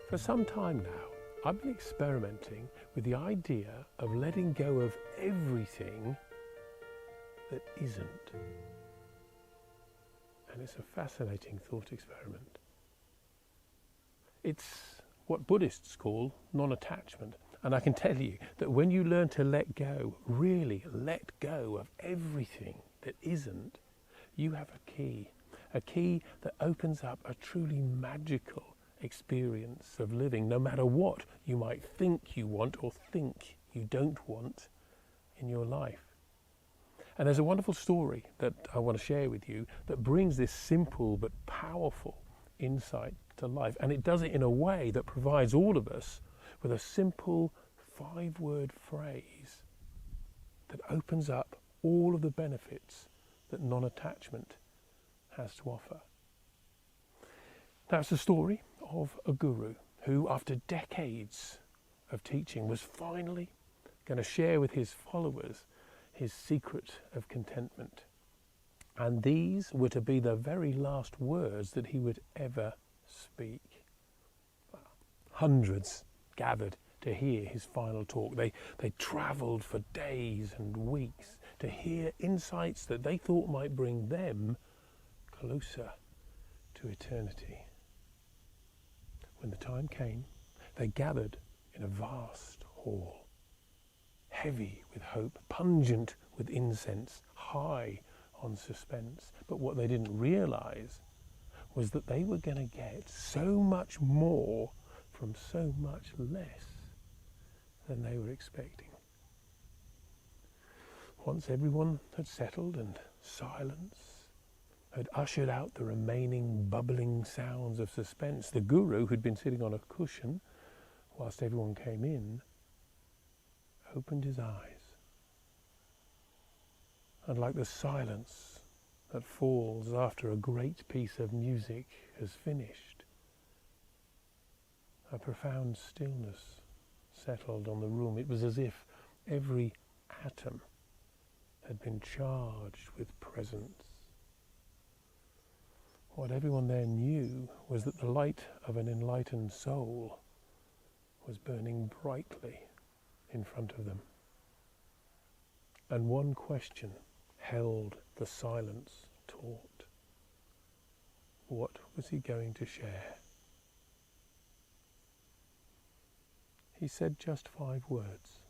For some time now, I've been experimenting with the idea of letting go of everything that isn't. And it's a fascinating thought experiment. It's what Buddhists call non-attachment. And I can tell you that when you learn to let go, really let go of everything that isn't, you have a key that opens up a truly magical experience of living, no matter what you might think you want or think you don't want in your life. And there's a wonderful story that I want to share with you that brings this simple but powerful insight to life. And it does it in a way that provides all of us with a simple 5-word phrase that opens up all of the benefits that non-attachment has to offer. That's the story of a guru who, after decades of teaching, was finally going to share with his followers his secret of contentment. And these were to be the very last words that he would ever speak. Hundreds gathered to hear his final talk. They travelled for days and weeks to hear insights that they thought might bring them closer to eternity. When the time came, they gathered in a vast hall, heavy with hope, pungent with incense, high on suspense. But what they didn't realise was that they were going to get so much more from so much less than they were expecting. Once everyone had settled and silence had ushered out the remaining bubbling sounds of suspense, the guru, who'd been sitting on a cushion whilst everyone came in, opened his eyes. And like the silence that falls after a great piece of music has finished, a profound stillness settled on the room. It was as if every atom had been charged with presence. What everyone there knew was that the light of an enlightened soul was burning brightly in front of them. And one question held the silence taut. What was he going to share? He said just 5 words.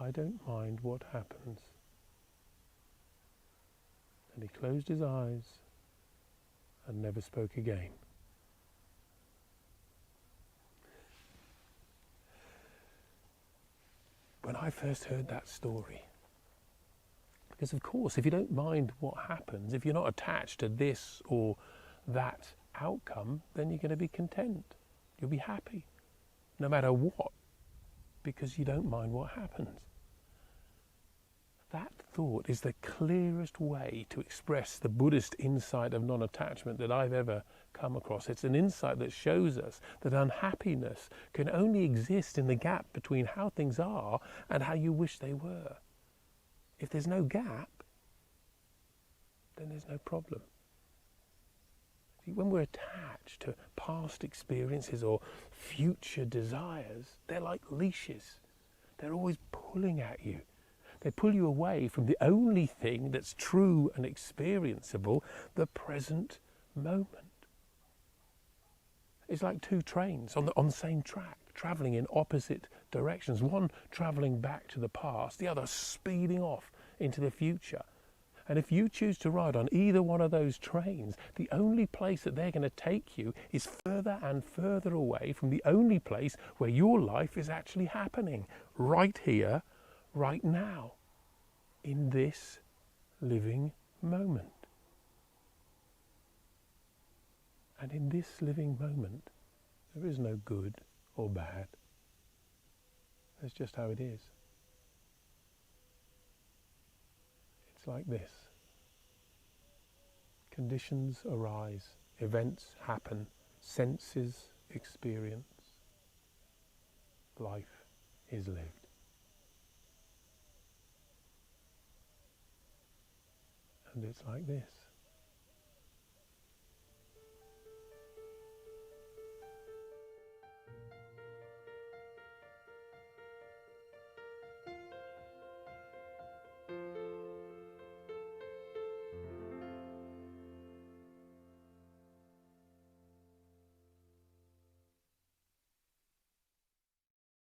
I don't mind what happens. And he closed his eyes and never spoke again. When I first heard that story, because of course, if you don't mind what happens, if you're not attached to this or that outcome, then you're going to be content. You'll be happy, no matter what, because you don't mind what happens. That thought is the clearest way to express the Buddhist insight of non-attachment that I've ever come across. It's an insight that shows us that unhappiness can only exist in the gap between how things are and how you wish they were. If there's no gap, then there's no problem. See, when we're attached to past experiences or future desires, they're like leashes. They're always pulling at you. They pull you away from the only thing that's true and experienceable, the present moment. It's like 2 trains on the same track, travelling in opposite directions, one travelling back to the past, the other speeding off into the future. And if you choose to ride on either one of those trains, the only place that they're going to take you is further and further away from the only place where your life is actually happening, right here, right now, in this living moment. And in this living moment, there is no good or bad. That's just how it is. It's like this. Conditions arise, events happen, senses experience. Life is lived. And it's like this.